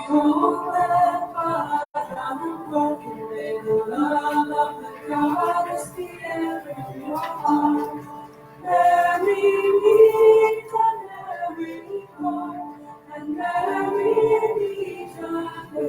whole and but unbroken. May the love of the goddess be ever in your heart. Marry me and marry God, and marry each other.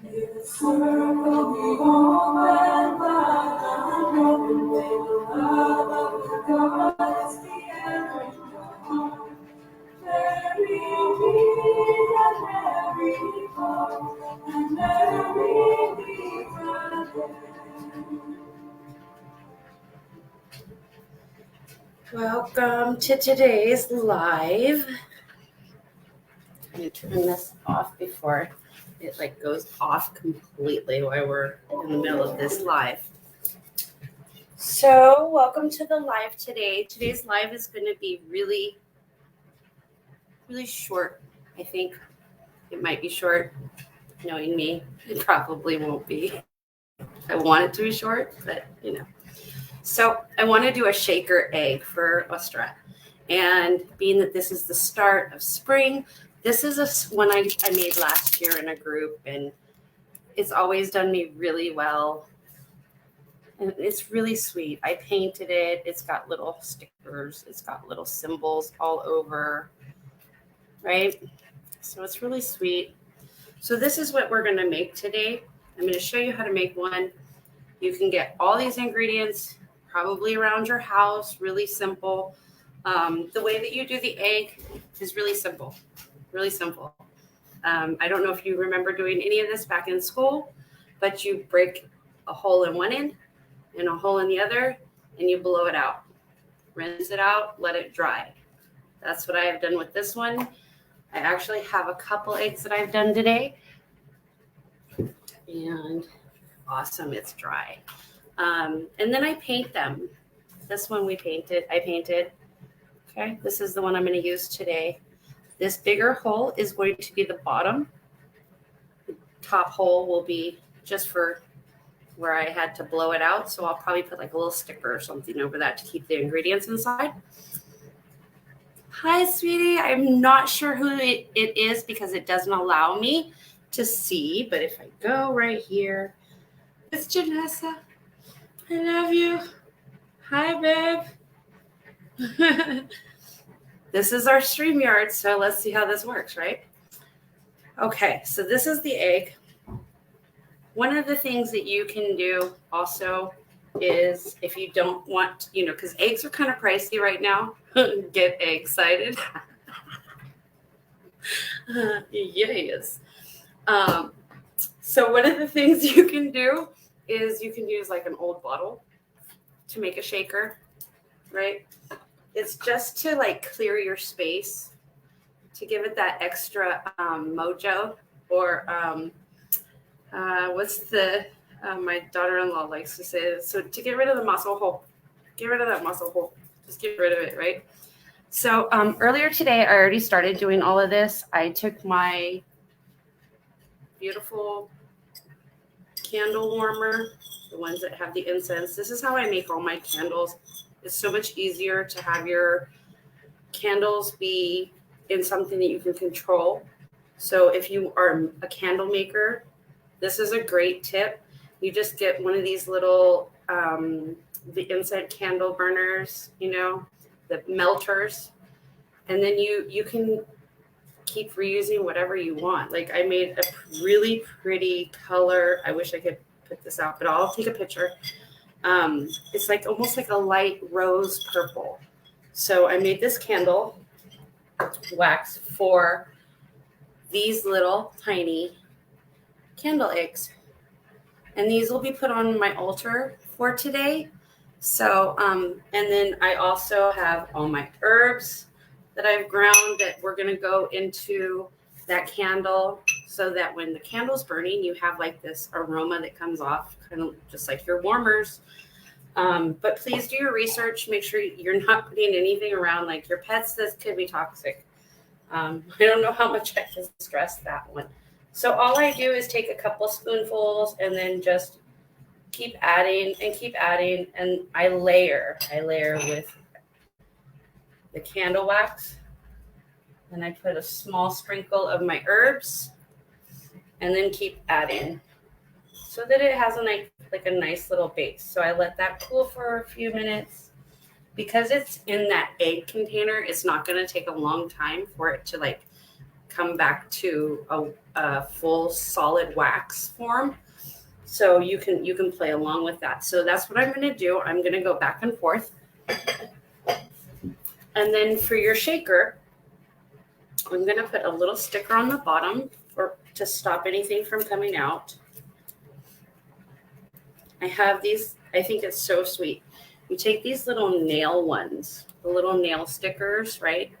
May the circle be open, but unbroken. May the love of the goddess be ever in your heart. Marry me and marry God, and marry each other. Welcome to today's live. I'm going to turn this off before it goes off completely while we're in the middle of this live. So welcome to the live today. Today's live is going to be really, really short. I think it might be short. Knowing me, it probably won't be. I want it to be short, but So I want to do a shaker egg for Ostra. And being that this is the start of spring, this is one I made last year in a group, and it's always done me really well. And it's really sweet. I painted it. It's got little stickers. It's got little symbols all over, right? So it's really sweet. So this is what we're going to make today. I'm going to show you how to make one. You can get all these ingredients probably around your house, really simple. The way that you do the egg is really simple, really simple. I don't know if you remember doing any of this back in school, but you break a hole in one end and a hole in the other, and you blow it out. Rinse it out, let it dry. That's what I have done with this one. I actually have a couple eggs that I've done today. And awesome, it's dry. And then I paint them. This one I painted. Okay, this is the one I'm going to use today. This bigger hole is going to be the bottom. The top hole will be just for where I had to blow it out. So I'll probably put like a little sticker or something over that to keep the ingredients inside. Hi, sweetie. I'm not sure who it is because it doesn't allow me to see. But if I go right here, it's Janessa. I love you. Hi, babe. This is our StreamYard, so let's see how this works, right? Okay, so this is the egg. One of the things that you can do also is if you don't want, because eggs are kind of pricey right now. Get excited. Yes. So one of the things you can do is you can use like an old bottle to make a shaker, right? It's just to like clear your space, to give it that extra mojo, or what's the my daughter-in-law likes to say this. So to get rid of the muscle hole, get rid of that muscle hole, just get rid of it, right? So earlier today, I already started doing all of this. I took my beautiful candle warmer, the ones that have the incense. This is how I make all my candles. It's so much easier to have your candles be in something that you can control. So if you are a candle maker, this is a great tip. You just get one of these little the incense candle burners, the melters, and then you can keep reusing whatever you want. Like I made a really pretty color. I wish I could put this out, but I'll take a picture. It's like almost like a light rose purple. So I made this candle wax for these little tiny candle eggs. And these will be put on my altar for today. So, and then I also have all my herbs that I've ground that we're going to go into that candle so that when the candle's burning, you have like this aroma that comes off, kind of just like your warmers. But please do your research. Make sure you're not putting anything around like your pets that could be toxic. I don't know how much I can stress that one. So all I do is take a couple spoonfuls and then just keep adding and keep adding. And I layer with the candle wax. And I put a small sprinkle of my herbs and then keep adding so that it has like a nice little base. So I let that cool for a few minutes. Because it's in that egg container, it's not going to take a long time for it to like come back to a full solid wax form. So you can play along with that. So that's what I'm going to do. I'm going to go back and forth. And then for your shaker, I'm going to put a little sticker on the bottom to stop anything from coming out. I have these. I think it's so sweet. You take these little nail ones, the little nail stickers, right?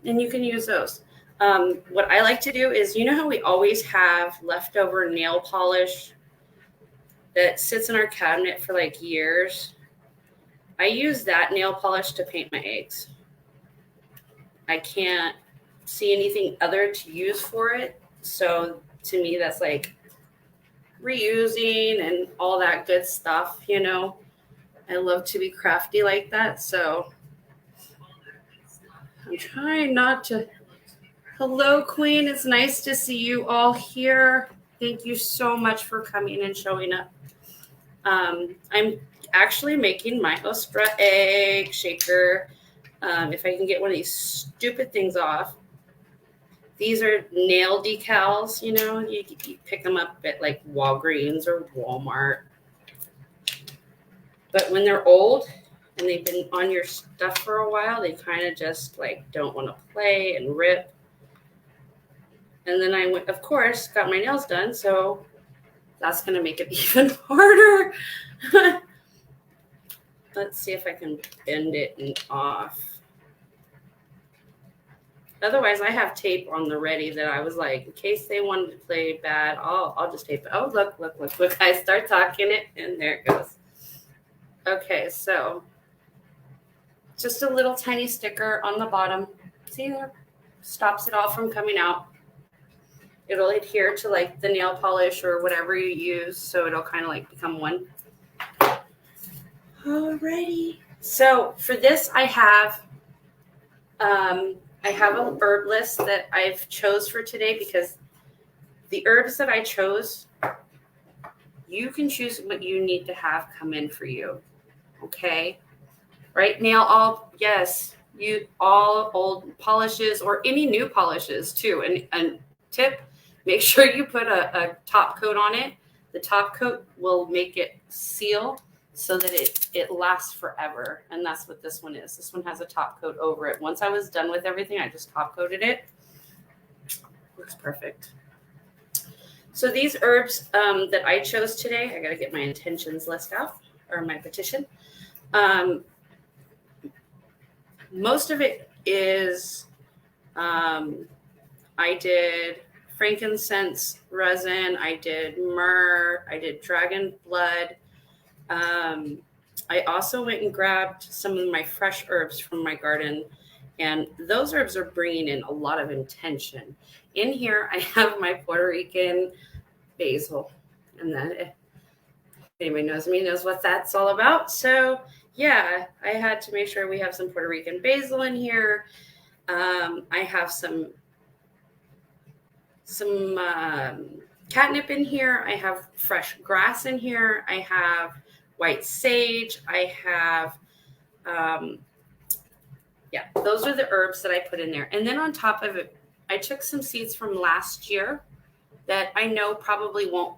And you can use those. What I like to do is, you know how we always have leftover nail polish that sits in our cabinet for like years? I use that nail polish to paint my eggs. I can't see anything other to use for it. So to me, that's like reusing and all that good stuff, you know. I love to be crafty like that. So I'm trying not to. Hello, Queen. It's nice to see you all here. Thank you so much for coming and showing up. I'm actually making my Ostra egg shaker. If I can get one of these stupid things off. These are nail decals, you know, you pick them up at like Walgreens or Walmart. But when they're old and they've been on your stuff for a while, they kind of just like don't want to play and rip. And then I went, of course, got my nails done. So that's going to make it even harder. Let's see if I can bend it and off. Otherwise, I have tape on the ready that I was like, in case they wanted to play bad, I'll just tape it. Oh, look. I start talking it, and there it goes. Okay, so just a little tiny sticker on the bottom. See there? Stops it all from coming out. It'll adhere to like the nail polish or whatever you use, so it'll kind of like become one. Alrighty. So for this, I have an herb list that I've chose for today because the herbs that I chose, you can choose what you need to have come in for you. Okay. Right now, all old polishes or any new polishes too. And tip, make sure you put a top coat on it. The top coat will make it seal so that it lasts forever. And that's what this one is. This one has a top coat over it. Once I was done with everything, I just top coated it. Looks perfect. So these herbs that I chose today, I got to get my intentions list out, or my petition. Most of it is, I did frankincense resin, I did myrrh, I did dragon blood. I also went and grabbed some of my fresh herbs from my garden, and those herbs are bringing in a lot of intention. In here, I have my Puerto Rican basil, and then if anybody knows me knows what that's all about. So yeah, I had to make sure we have some Puerto Rican basil in here. I have some catnip in here. I have fresh grass in here. I have white sage. I have, those are the herbs that I put in there. And then on top of it, I took some seeds from last year that I know probably won't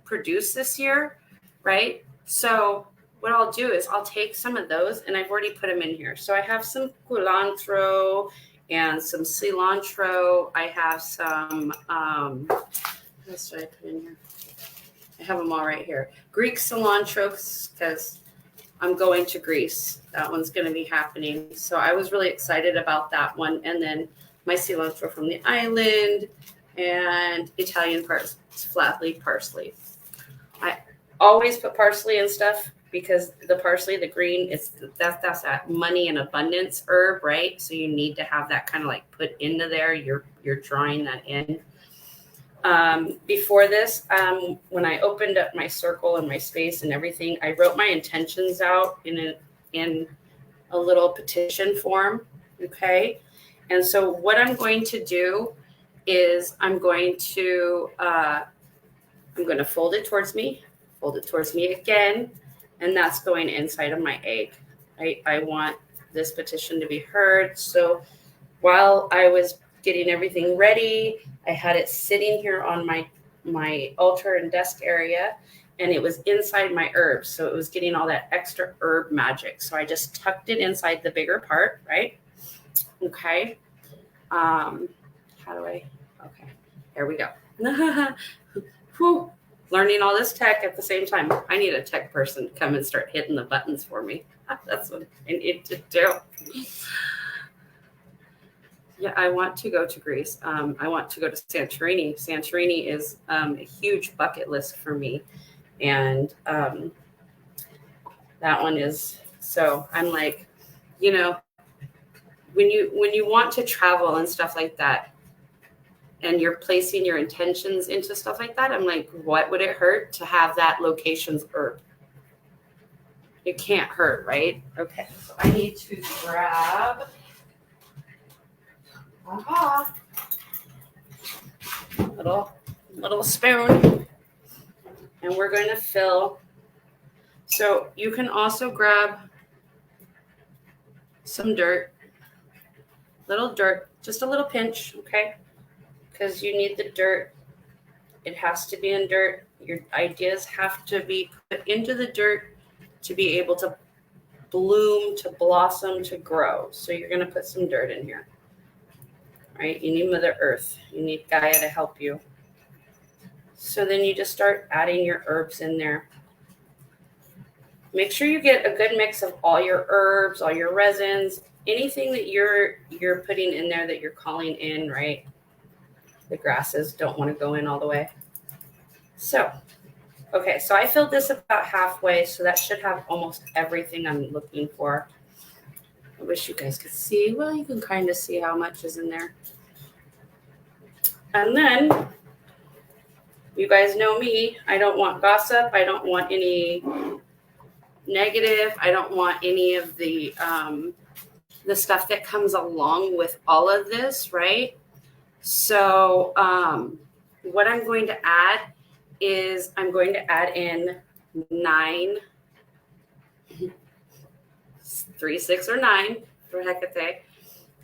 produce this year, right? So what I'll do is I'll take some of those, and I've already put them in here. So I have some culantro and some cilantro. I have some, what else did I put in here? I have them all right here. Greek cilantro, because I'm going to Greece. That one's going to be happening. So I was really excited about that one. And then my cilantro from the island and Italian flat leaf parsley. I always put parsley and stuff because the parsley, the green, that's that money and abundance herb, right? So you need to have that kind of like put into there. You're drawing that in. Before this, when I opened up my circle and my space and everything, I wrote my intentions out in a little petition form. Okay. And so what I'm going to do is I'm going to fold it towards me again. And that's going inside of my egg. I want this petition to be heard. So while I was getting everything ready, I had it sitting here on my altar and desk area, and it was inside my herbs. So it was getting all that extra herb magic. So I just tucked it inside the bigger part, right? Okay. Okay, there we go. Whew. Learning all this tech at the same time. I need a tech person to come and start hitting the buttons for me. That's what I need to do. Yeah, I want to go to Greece. I want to go to Santorini. Santorini is a huge bucket list for me. And that one is, so I'm like, you know, when you want to travel and stuff like that, and you're placing your intentions into stuff like that, I'm like, what would it hurt to have that location's herb? It can't hurt, right? Okay, so I need to grab little spoon, and we're going to fill. So you can also grab some dirt, just a little pinch, okay? Because you need the dirt. It has to be in dirt. Your ideas have to be put into the dirt to be able to bloom, to blossom, to grow. So you're going to put some dirt in here, right? You need Mother Earth. You need Gaia to help you. So then you just start adding your herbs in there. Make sure you get a good mix of all your herbs, all your resins, anything that you're putting in there that you're calling in, right? The grasses don't want to go in all the way. So, okay, so I filled this about halfway, so that should have almost everything I'm looking for. I wish you guys could see. Well, you can kind of see how much is in there. And then, you guys know me. I don't want gossip. I don't want any negative. I don't want any of the stuff that comes along with all of this, right? So what I'm going to add is I'm going to add in 9, 3, 6, or 9 for Hecate.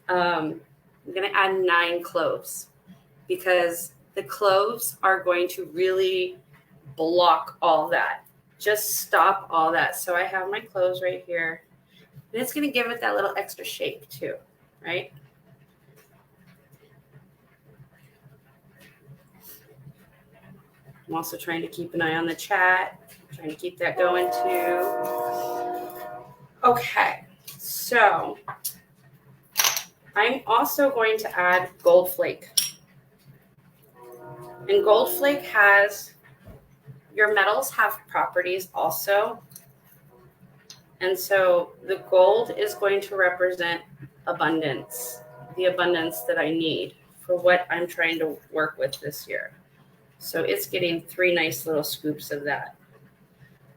I'm going to add 9 cloves because the cloves are going to really block all that. Just stop all that. So I have my cloves right here. And it's going to give it that little extra shake too, right? I'm also trying to keep an eye on the chat, trying to keep that going too. Okay, so I'm also going to add gold flake. And gold flake has, your metals have properties also. And so the gold is going to represent abundance, the abundance that I need for what I'm trying to work with this year. So it's getting 3 nice little scoops of that.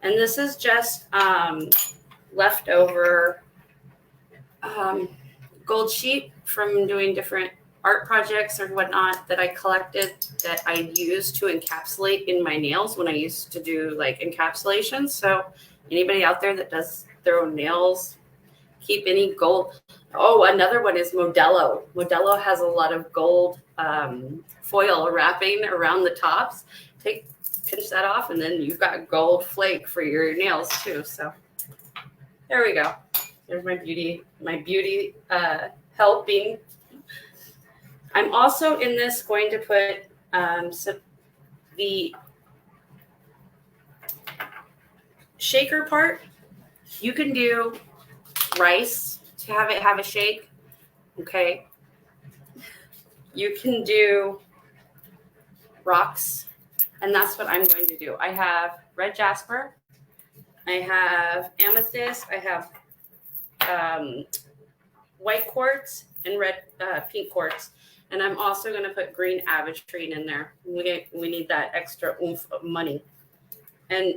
And this is just leftover gold sheet from doing different art projects or whatnot that I collected that I used to encapsulate in my nails when I used to do like encapsulations. So anybody out there that does their own nails, keep any gold. Oh, another one is Modelo. Modelo has a lot of gold foil wrapping around the tops. Pinch that off, and then you've got gold flake for your nails too. So there we go. There's my beauty helping. I'm also in this going to put the shaker part You can do rice to have a shake. Okay. You can do rocks, and that's what I'm going to do. I have red jasper, I have amethyst, I have white quartz and red pink quartz, and I'm also going to put green avitrine in there. We need that extra oomph of money. And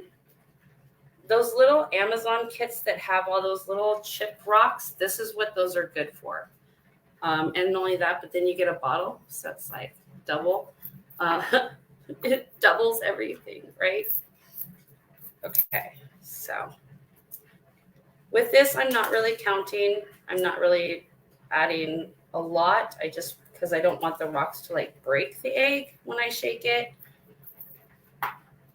those little Amazon kits that have all those little chip rocks, this is what those are good for. And not only that, but then you get a bottle, so it's like double. It doubles everything, right? Okay, so with this, I'm not really counting. I'm not really adding a lot. I just, because I don't want the rocks to like break the egg when I shake it.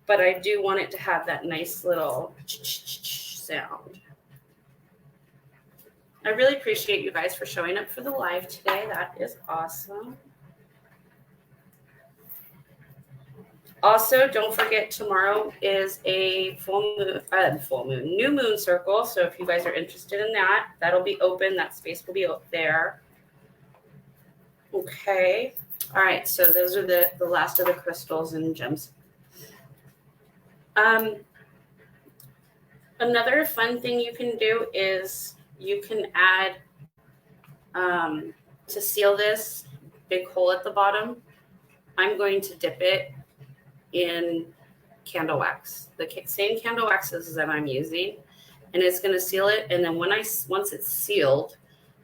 But I do want it to have that nice little sound. I really appreciate you guys for showing up for the live today. That is awesome. Also, don't forget tomorrow is a new moon circle. So if you guys are interested in that, that'll be open. That space will be there. Okay. All right. So those are the last of the crystals and gems. Another fun thing you can do is you can add, to seal this big hole at the bottom, I'm going to dip it in candle wax, the same candle waxes that I'm using, and it's going to seal it. And then once it's sealed,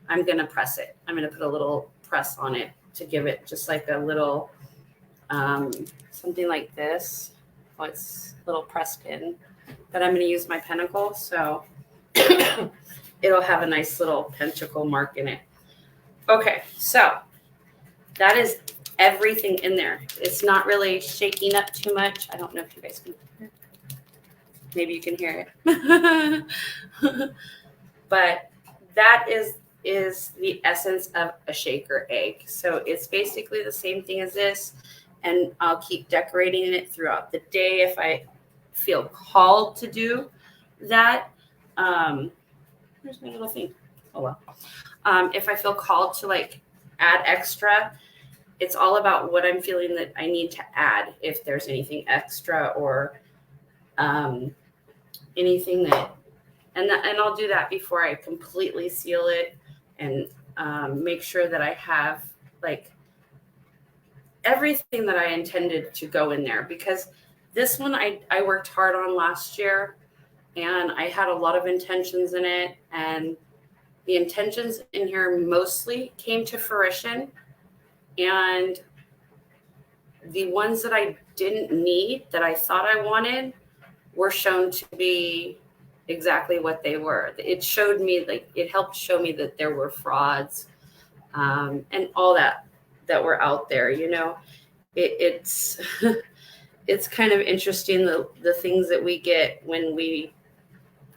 I'm going to press it. I'm going to put a little press on it to give it just like a little, something like this. Oh, it's a little press pin, but I'm going to use my pentacle. So it'll have a nice little pentacle mark in it. Okay. So that is everything in there. It's not really shaking up too much. I don't know if you guys can hear it. Maybe you can hear it. But that is the essence of a shaker egg. So it's basically the same thing as this, and I'll keep decorating it throughout the day if I feel called to do that. Where's my little thing? Oh well. If I feel called to like add extra, it's all about what I'm feeling that I need to add. If there's anything extra or anything that, and I'll do that before I completely seal it and make sure that I have like everything that I intended to go in there. Because this one I worked hard on last year, and I had a lot of intentions in it, and the intentions in here mostly came to fruition. And the ones that I didn't need, that I thought I wanted, were shown to be exactly what they were. It showed me, like, it helped show me that there were frauds, and all that were out there. You know, it's it's kind of interesting the things that we get when we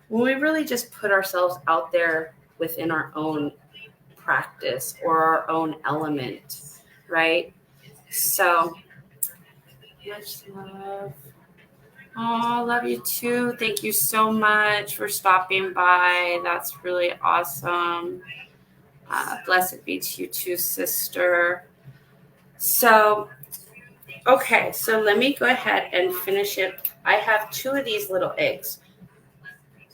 really just put ourselves out there within our own practice or our own element. Right? So much love. Oh, love you too. Thank you so much for stopping by. That's really awesome. Blessed be to you too, sister. So, okay. So let me go ahead and finish it. I have 2 of these little eggs.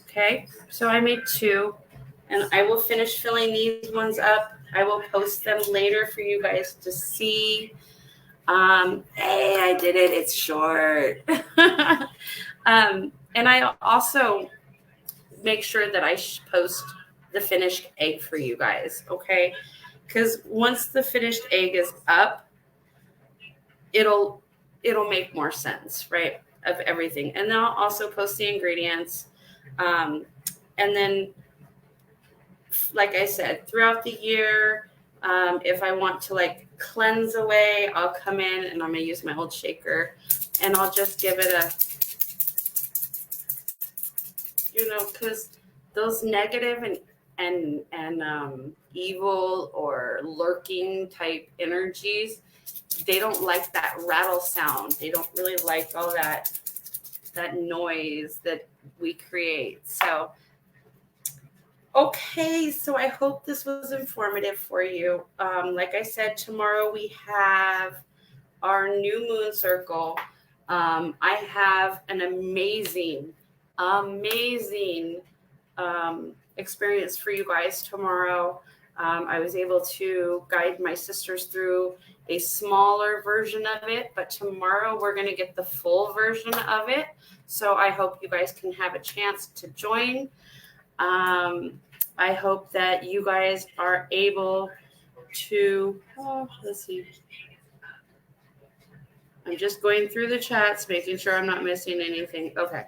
Okay. So I made 2, and I will finish filling these ones up. I will post them later for you guys to see. Hey, I did it. It's short. And I also make sure that I post the finished egg for you guys. Okay. Because once the finished egg is up, it'll make more sense, right? Of everything. And then I'll also post the ingredients. And then, like I said, throughout the year, if I want to like cleanse away, I'll come in and I'm going to use my old shaker, and I'll just give it a, you know, because those negative and evil or lurking type energies, they don't like that rattle sound. They don't really like all that noise that we create. So Okay, so I hope this was informative for you. Like I said, tomorrow we have our new moon circle. I have an amazing experience for you guys tomorrow. I was able to guide my sisters through a smaller version of it, but tomorrow we're going to get the full version of it. So I hope you guys can have a chance to join. I hope that you guys are able to, let's see. I'm just going through the chats, making sure I'm not missing anything. Okay.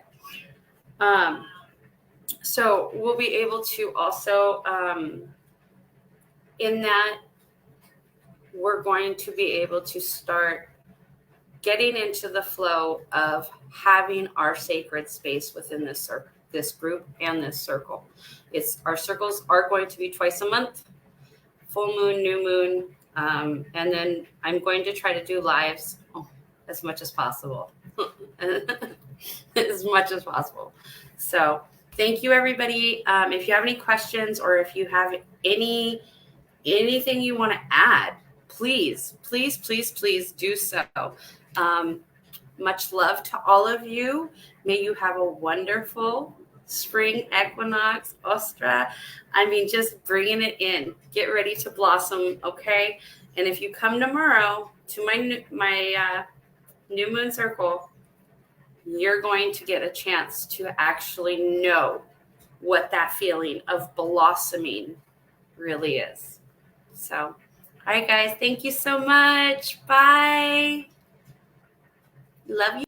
So we'll be able to also, in that, we're going to be able to start getting into the flow of having our sacred space within this group and this circle. Our circles are going to be twice a month, full moon, new moon, and then I'm going to try to do lives as much as possible. As much as possible. So thank you, everybody. If you have any questions or if you have anything you want to add, please do so. Much love to all of you. May you have a wonderful spring equinox, Ostra. I mean, just bringing it in. Get ready to blossom, okay? And if you come tomorrow to my new moon circle, you're going to get a chance to actually know what that feeling of blossoming really is. So, all right, guys, thank you so much. Bye. Love you.